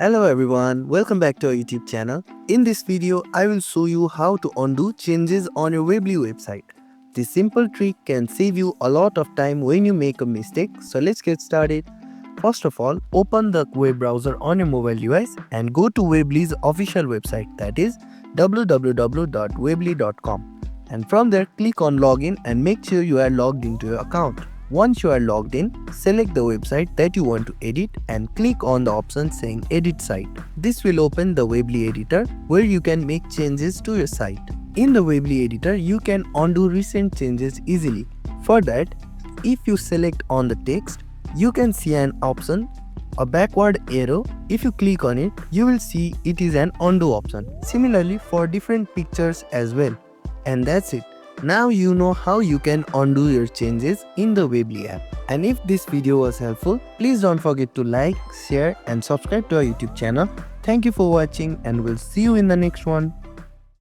Hello everyone, welcome back to our YouTube channel. In this video, I will show you how to undo changes on your Weebly website. This simple trick can save you a lot of time when you make a mistake, so let's get started. First of all, open the web browser on your mobile device and go to Weebly's official website, that is www.weebly.com. And from there, click on login and make sure you are logged into your account. Once you are logged in, select the website that you want to edit and click on the option saying Edit Site. This will open the Weebly editor where you can make changes to your site. In the Weebly editor, you can undo recent changes easily. For that, if you select on the text, you can see an option, a backward arrow. If you click on it, you will see it is an undo option. Similarly for different pictures as well. And that's it. Now you know how you can undo your changes in the Weebly app. And if this video was helpful, please don't forget to like, share and subscribe to our YouTube channel. Thank you for watching and we'll see you in the next one.